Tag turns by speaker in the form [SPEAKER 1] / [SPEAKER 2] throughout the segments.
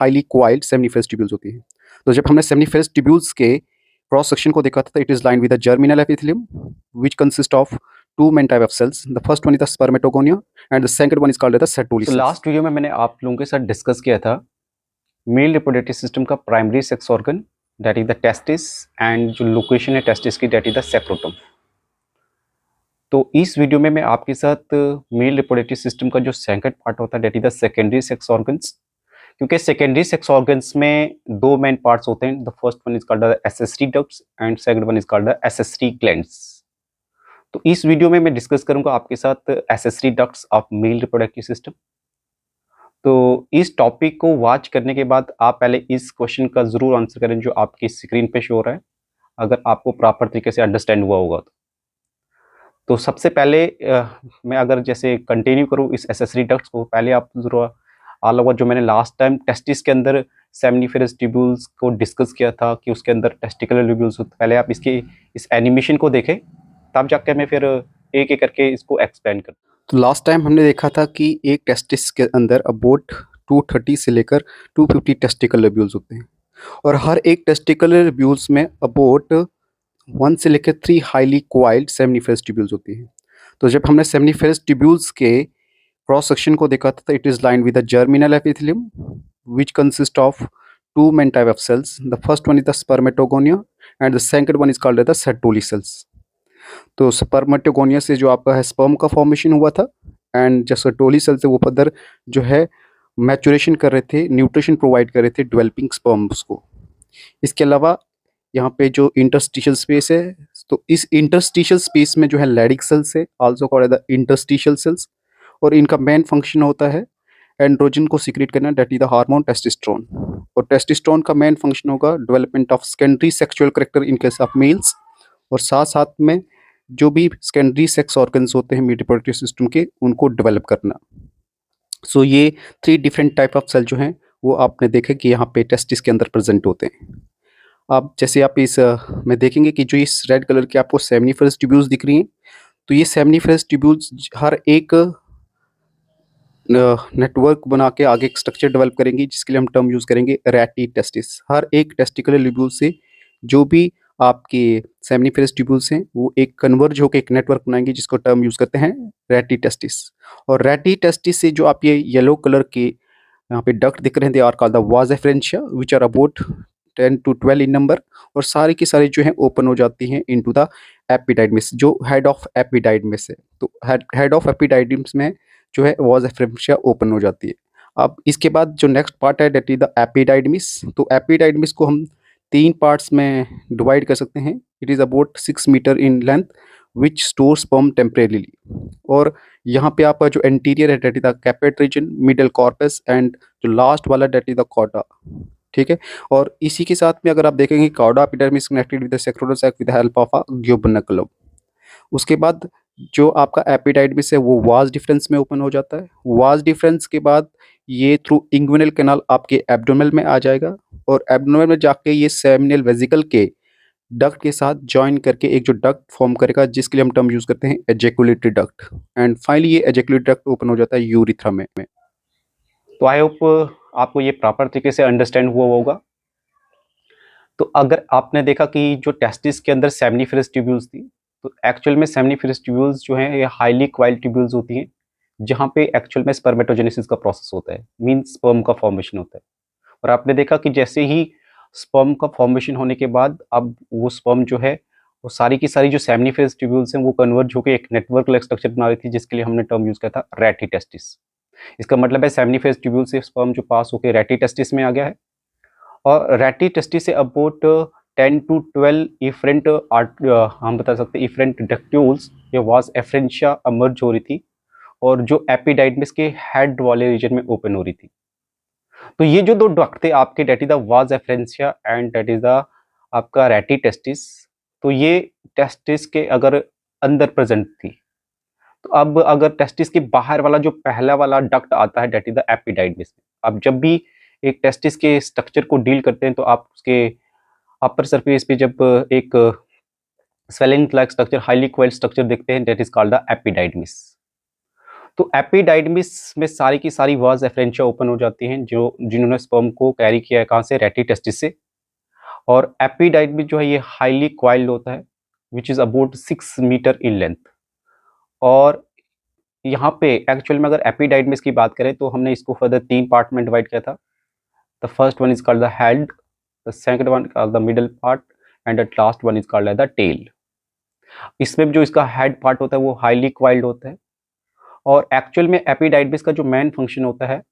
[SPEAKER 1] Highly coiled seminiferous tubules होती हैं। तो जब हमने सेमिनिफरस ट्यूब्यूल्स के क्रॉस सेक्शन को देखा था, it is lined with the germinal epithelium which consist of two main type of cells. The first one is the spermatogonia and the second one is called the Sertoli
[SPEAKER 2] तो
[SPEAKER 1] cells.
[SPEAKER 2] Last video में मैंने आप लोगों के साथ discuss किया था male reproductive system का primary sex organ that is the testis and जो लोकेशन है टेस्टिस की दैट इज द सेक्रोटम। तो इस वीडियो में मैं आपके साथ मेल रिप्रोडक्टिव सिस्टम का जो सेकंड पार्ट होता है that is the secondary sex organs, क्योंकि सेकेंडरी सेक्स ऑर्गन्स में दो मेन पार्ट्स होते हैं। The first one is called the accessory ducts and second one is called the accessory glands. तो इस वीडियो में मैं डिस्कस करूंगा आपके साथ accessory ducts of male reproductive system. तो इस टॉपिक को वॉच करने के बाद आप पहले इस क्वेश्चन का जरूर आंसर करें जो आपकी स्क्रीन पे शो हो रहा है, अगर आपको प्रॉपर तरीके से अंडरस्टैंड हुआ होगा तो सबसे पहले मैं अगर जैसे कंटिन्यू करूं इस एसेसरी डक्ट्स को, पहले आप जरूर ऑल ओवर जो मैंने लास्ट टाइम टेस्टिस के अंदर सेमिनिफरस ट्यूब्यूल्स को डिस्कस किया था कि उसके अंदर टेस्टिकुलर ट्यूब्यूल्स होते, पहले आप इसके इस एनिमेशन को देखें तब जाकर मैं फिर एक एक करके इसको एक्सप्लेन कर।
[SPEAKER 1] तो लास्ट टाइम हमने देखा था कि एक टेस्टिस के अंदर अबाउट 230 से लेकर 250 टेस्टिकल लोब्यूल्स होते हैं और हर एक टेस्टिकल लोब्यूल्स में अबाउट 1 से लेकर 3 हाईली क्वाइल्ड सेमिनिफरस ट्यूब्यूल्स होती हैं। तो जब हमने सेमिनिफरस ट्यूब्यूल्स के क्रॉस सेक्शन को देखा था, it is lined with the germinal epithelium which consist of two main type of cells. The first one is the spermatogonia and the second one is called the Sertoli cells. तो spermatogonia से जो आपका है sperm का formation हुआ था and जो सेटोली cell से वो फर्दर जो है मैचुरेशन कर रहे थे, न्यूट्रिशन प्रोवाइड कर रहे थे डेवलपिंग स्पर्म्स को। इसके अलावा यहाँ पे जो इंटरस्टिशियल स्पेस है, तो इस इंटरस्टिशियल स्पेस में जो है लैडिक सेल्स है, also called the interstitial cells, और इनका मेन फंक्शन होता है एंड्रोजन को सीक्रेट करना, that is the hormone testosterone. और टेस्टोस्टेरोन का मेन फंक्शन होगा development of secondary sexual character in case of males, और साथ साथ में जो भी सेकेंडरी सेक्स ऑर्गन्स होते हैं रिप्रोडक्टिव सिस्टम के, उनको डेवलप करना। सो ये 3 डिफरेंट टाइप ऑफ सेल जो हैं वो आपने देखे कि यहाँ पे टेस्टिस के अंदर प्रेजेंट होते हैं। अब जैसे आप इस में देखेंगे कि जो इस रेड कलर के आपको सेमिनिफरस ट्यूब्यूल्स दिख रही हैं, तो ये सेमिनिफरस ट्यूब्यूल्स हर एक नेटवर्क बना के आगे एक स्ट्रक्चर डेवलप करेंगी, जिसके लिए हम टर्म यूज़ करेंगे रैटी टेस्टिस। हर एक टेस्टिकुलर ट्यूब्यूल से जो भी आपके सेमिनिफरस ट्यूब्यूल्स हैं वो एक कन्वर्ज होकर एक नेटवर्क बनाएंगे, जिसको टर्म यूज़ करते हैं रैटी टेस्टिस। और रैटी टेस्टिस से जो आप ये येलो कलर के यहाँ पे डक्ट दिख रहे हैं, they are called the vasa efferentia which are about 10 to 12 in number, और सारी की सारी जो है ओपन हो जाती हैं इनटू द एपिडाइडमिस, जो हेड ऑफ एपिडाइडमिस है। तो हेड ऑफ एपिडाइडमिस में जो है वाज एफरेंशिया ओपन हो जाती है। अब इसके बाद जो नेक्स्ट पार्ट है दैट इज द एपिडाइडमिस। तो एपिडाइडमिस को हम 3 पार्ट्स में डिवाइड कर सकते हैं। It is about 6 metre in length which store sperm temporarily. और यहाँ पे आपका जो एंटीरियर है that is the caput region, middle corpus and जो लास्ट वाला दैट इज द कॉर्डा। ठीक है। और इसी के साथ में अगर आप देखेंगे cauda epidermis connected with the scrotal sac with the help of a gubernaculum. उसके बाद जो आपका एपिडाइडमिस है वो वाज डिफरेंस में ओपन हो जाता है। वाज डिफरेंस के बाद ये थ्रू इंग्विनल कैनाल आपके एब्डोमेन में आ जाएगा, और एब्डोमेन में जाके ये सेमिनल वेसिकल के डक्ट के साथ जॉइन करके एक जो डक्ट फॉर्म करेगा, जिसके लिए हम टर्म यूज करते हैं एजेकुलेटरी डक्ट। एंड फाइनली ये एजेकुलेटरी डक्ट ओपन हो जाता है यूरिथ्रा में।
[SPEAKER 2] तो आई होप आपको ये प्रॉपर तरीके से अंडरस्टैंड हुआ होगा। तो अगर आपने देखा कि जो टेस्टिस के अंदर सेमिनिफरस ट्यूब्यूल्स थी, तो एक्चुअल में सेमिनिफरस ट्यूब्यूल्स जो हैं ये हाईली क्वाइल्ड ट्यूब्यूल्स होती हैं, जहाँ पे एक्चुअल में स्पर्मेटोजेनेसिस का प्रोसेस होता है, मींस स्पर्म का फॉर्मेशन होता है। और आपने देखा कि जैसे ही स्पर्म का फॉर्मेशन होने के बाद अब वो स्पर्म जो है वो सारी की सारी जो सेमिनिफरस ट्यूब्यूल्स हैं वो कन्वर्ज होकर एक नेटवर्क लाइक स्ट्रक्चर बना रही थी, जिसके लिए हमने टर्म यूज किया था रैटी टेस्टिस। इसका मतलब है सेमिनिफरस ट्यूब्यूल से स्पर्म जो पास होकर रैटी टेस्टिस में आ गया है, और रैटी टेस्टिस से अबाउट 10 to 12 इफरेंट हम बता सकते हैं इफरेंट डक्ट्यूल्स या वाज एफरेंशिया अमर्ज हो रही थी, और जो एपिडाइडमिस के हेड वाले रीजन में ओपन हो रही थी। तो ये जो दो डक्ट थे आपके, that is the vasa efferentia and that is the आपका रैटी टेस्टिस। तो ये टेस्टिस के अगर अंदर प्रेजेंट थी, तो अब अगर टेस्टिस के बाहर वाला जो पहला वाला डक्ट आता है डेट इज द एपिडाइडमिस। अब जब भी एक टेस्टिस के स्ट्रक्चर को डील करते हैं तो आप उसके अपर सरफेस पे जब एक swelling like structure, highly coiled structure देखते हैं, that is called the epididymis. तो एपिडाइडमिस में सारी की सारी वाज एफरेंशिया ओपन हो जाती हैं जो जिन्होंने स्पर्म को कैरी किया है कहाँ से, रेटी टेस्टिस से। और एपिडाइडमिस जो है ये हाईली क्वाइल्ड होता है which is about 6 metre in length. और यहाँ पे एक्चुअल में अगर एपिडाइडमिस की बात करें तो हमने इसको फर्दर 3 पार्ट में डिवाइड किया था। The first one is called the head, the second one called the middle part and the last one is called the tail. इसमें जो इसका हेड पार्ट होता है वो हाईली क्वाइल्ड होता है। और एक्चुअल में एपिडाइडमिस का जो मेन फंक्शन होता है,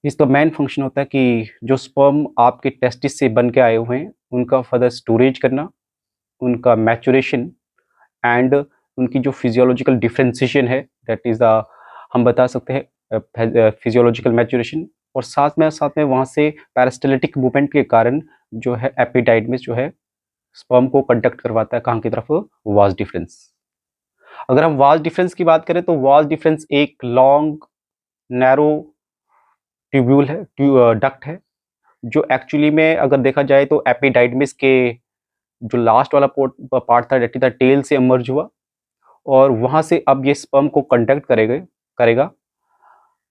[SPEAKER 2] इसका मेन फंक्शन होता है कि जो स्पर्म आपके टेस्टिस से बन के आए हुए हैं उनका फर्दर स्टोरेज करना, उनका मैचुरेशन एंड उनकी जो फिजियोलॉजिकल डिफरेंशिएशन है दैट इज़ द, हम बता सकते हैं फिजियोलॉजिकल मैचुरेशन। और साथ में वहाँ से पैरास्टेलिटिक मूवमेंट के कारण जो है एपिडाइडमिस जो है स्पर्म को कंडक्ट करवाता है कहाँ की तरफ, वाज डिफरेंस। अगर हम वाज डिफरेंस की बात करें तो वाज डिफरेंस एक लॉन्ग नैरो ट्यूब्यूल है, डक्ट है, जो एक्चुअली में अगर देखा जाए तो एपिडाइडमिस के जो लास्ट वाला पार्ट था दैट इज द टेल से इमर्ज हुआ और वहाँ से अब ये स्पर्म को कंडक्ट करेगा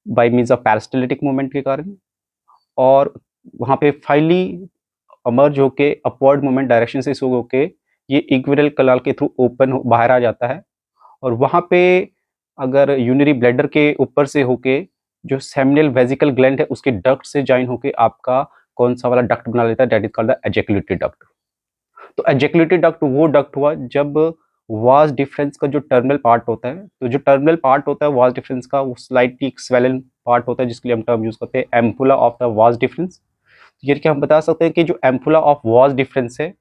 [SPEAKER 2] बाय मीन्स ऑफ पैरास्टेलिटिक मूवमेंट के कारण। और वहाँ पे फाइनली इमर्ज होके अपवर्ड मूवमेंट डायरेक्शन से शो होके ये इक्विटल कनाल के थ्रू ओपन बाहर आ जाता है। और वहाँ पे अगर यूरिनरी ब्लैडर के ऊपर से होके जो सेमिनल वेजिकल ग्लैंड है उसके डक्ट से जॉइन होके आपका कौन सा वाला डक्ट बना लेता है, that is called the ejaculatory duct. तो एजैकुलेटरी डक्ट वो डक्ट हुआ जब वाज डिफरेंस का जो टर्मिनल पार्ट होता है, तो जो टर्मिनल पार्ट होता है वाज डिफरेंस का वो स्लाइटली स्वेलन पार्ट होता है जिसके लिए हम टर्म यूज करते हैं ampulla of the vas deferens. ये कि हम बता सकते हैं कि जो एम्पुला ऑफ वाज डिफरेंस है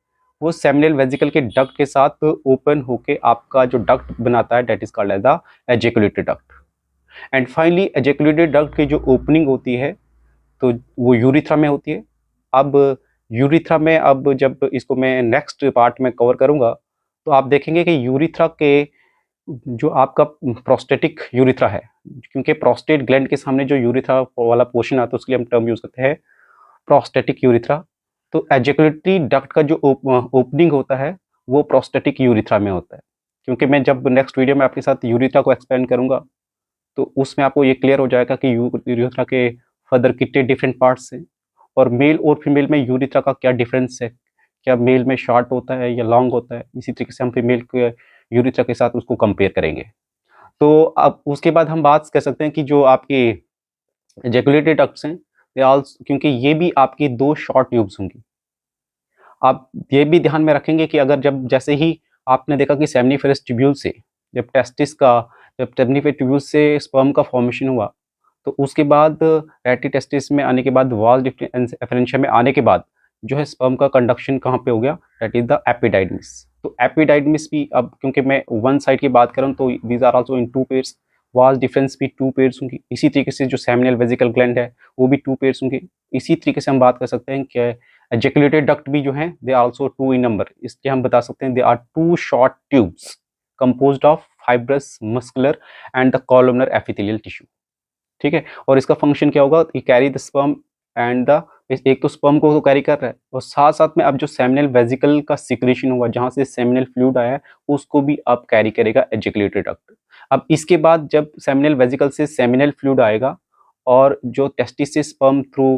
[SPEAKER 2] वो सेमिनल वेजिकल के डक्ट के साथ ओपन होके आपका जो डक्ट बनाता है that is called as the ejaculatory duct. And finally ejaculatory duct की जो ओपनिंग होती है तो वो यूरिथ्रा में होती है। अब यूरिथ्रा में अब जब इसको मैं नेक्स्ट पार्ट में कवर करूंगा तो आप देखेंगे कि यूरिथ्रा के जो आपका प्रोस्टेटिक यूरिथ्रा है, क्योंकि प्रोस्टेट ग्लैंड के सामने जो यूरिथ्रा वाला पोर्शन आता है उसके लिए हम टर्म यूज करते हैं प्रोस्टेटिक यूरिथ्रा। तो एजैकुलेटरी डक्ट का जो ओपनिंग होता है वो प्रोस्टेटिक यूरिथ्रा में होता है। क्योंकि मैं जब नेक्स्ट वीडियो में आपके साथ यूरिथ्रा को एक्सप्लेन करूंगा तो उसमें आपको ये क्लियर हो जाएगा कि यूरिथ्रा के फर्दर कितने डिफरेंट पार्ट्स हैं और मेल और फीमेल में यूरिथ्रा का क्या डिफरेंस है, क्या मेल में शॉर्ट होता है या लॉन्ग होता है। इसी तरीके से हम फीमेल के यूरिथ्रा के साथ उसको कंपेयर करेंगे। तो अब उसके बाद हम बात कर सकते हैं कि जो आपके एजैकुलेटरी डक्ट्स हैं क्योंकि ये भी आपकी 2 शॉर्ट ट्यूब्स होंगी। आप ये भी ध्यान में रखेंगे कि अगर जैसे ही आपने देखा कि सेमिनिफेरस ट्यूब्यूल से जब सेमिनिफेरस ट्यूब्यूल से स्पर्म का फॉर्मेशन हुआ तो उसके बाद रेटी टेस्टिस में आने के बाद वाज एफरेंशिया में आने के बाद जो है स्पर्म का कंडक्शन कहाँ पे हो गया, दैट इज द एपिडाइडमिस। तो एपिडाइडमिस भी अब क्योंकि मैं वन साइड की बात करूँ तो these are also in 2 pairs, vas deferens भी 2 पेयर्स होंगी। इसी तरीके से जो सेमिनल वेजिकल ग्लैंड है वो भी 2 पेयर्स होंगे। इसी तरीके से हम बात कर सकते हैं कि एजैकुलेटेड डक्ट भी जो हैं they are also 2 in number, इसलिए हम बता सकते हैं they are 2 short tubes composed of fibrous muscular and the columnar epithelial tissue. ठीक है, और इसका फंक्शन क्या होगा, ये carry the sperm and the, एक तो स्पर्म को तो कैरी कर रहा है और साथ साथ में अब जो सेमिनल वेजिकल का सिक्रेशन हुआ जहाँ से सेमिनल फ्लूइड आया है उसको भी अब कैरी करेगा एजैकुलेटरी डक्ट। अब इसके बाद जब सेमिनल वेजिकल से सेमिनल फ्लूइड आएगा और जो टेस्टिस से स्पर्म थ्रू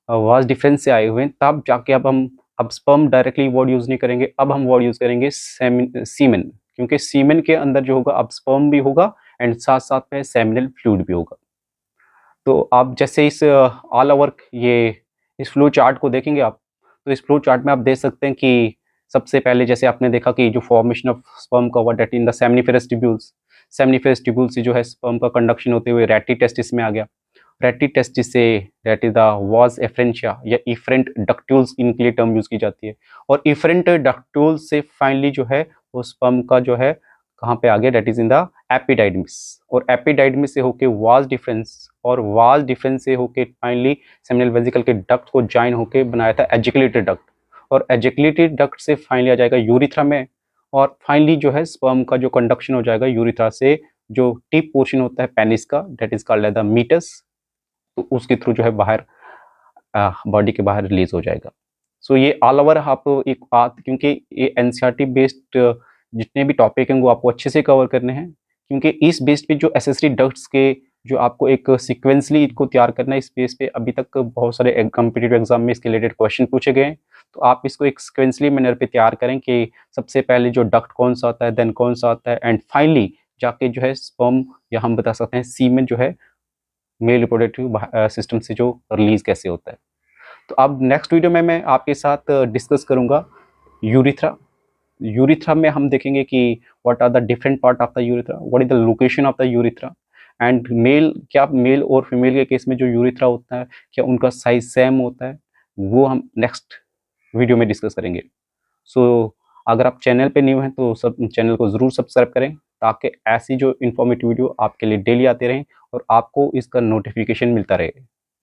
[SPEAKER 2] वाज डिफरेंस से आए हुए हैं तब जाके अब स्पर्म डायरेक्टली वर्ड यूज नहीं करेंगे, अब हम वर्ड यूज करेंगे सीमेन, क्योंकि सीमेन के अंदर जो होगा अब स्पर्म भी होगा एंड साथ साथ में सेमिनल फ्लूइड भी होगा। तो आप जैसे इस ऑल ओवर ये इस फ्लो चार्ट को देखेंगे आप, तो इस फ्लो चार्ट में आप देख सकते हैं कि सबसे पहले जैसे आपने देखा कि जो फॉर्मेशन ऑफ स्पर्म का हुआ that in the seminiferous tubules, seminiferous tubule से जो है स्पर्म का कंडक्शन होते हुए रेटी टेस्टिस में आ गया, रेटी testis say that is the vasa efferentia या इफरेंट डक्ट्यूल्स इनके लिए टर्म यूज की जाती है, और इफरेंट डक्ट्यूल्स से फाइनली जो है वो स्पर्म का जो है कहाँ पे आ गया, that is in the epididymis, और एपिडाइडमिस से होके वाज डिफरेंस और वाज डिफरेंस से होके फाइनली सेमिनल वेजिकल के डक्ट को जॉइन होके बनाया था एजैकुलेटरी डक्ट, और एजैकुलेटरी डक्ट से फाइनली आ जाएगा यूरिथ्रा में, और फाइनली जो है स्पर्म का जो कंडक्शन हो जाएगा यूरिथ्रा से जो टिप पोर्शन होता है पेनिस का that is called the meatus, तो उसके थ्रू जो है बाहर बॉडी के बाहर रिलीज हो जाएगा। सो ये ऑल ओवर आप एक बात, क्योंकि ये एनसीईआरटी बेस्ड जितने भी टॉपिक हैं वो आपको अच्छे से कवर करने हैं, क्योंकि इस बेस पे जो एसेसरी डक्ट्स के जो आपको एक सीक्वेंसली इनको तैयार करना है, इस बेस पे अभी तक बहुत सारे कॉम्पिटिटिव एग्जाम में इसके रिलेटेड क्वेश्चन पूछे गए हैं। तो आप इसको एक सीक्वेंसली मैनर पे तैयार करें कि सबसे पहले जो डक्ट कौन सा आता है, देन कौन सा आता है, एंड फाइनली जाके जो है स्पर्म, या हम बता सकते हैं सीमेन जो है मेल रिप्रोडक्टिव सिस्टम से जो रिलीज कैसे होता है। तो अब नेक्स्ट वीडियो में मैं आपके साथ डिस्कस करूंगा यूरिथ्रा। यूरिथ्रा में हम देखेंगे कि what are the different part of the urethra, what is the location of the urethra, and male, क्या मेल और फीमेल के केस में जो यूरिथ्रा होता है क्या उनका साइज सेम होता है, वो हम नेक्स्ट वीडियो में डिस्कस करेंगे। सो अगर आप चैनल पे न्यू हैं तो सब चैनल को ज़रूर सब्सक्राइब करें, ताकि ऐसी जो इन्फॉर्मेटिव वीडियो आपके लिए डेली आते रहें और आपको इसका नोटिफिकेशन मिलता रहे।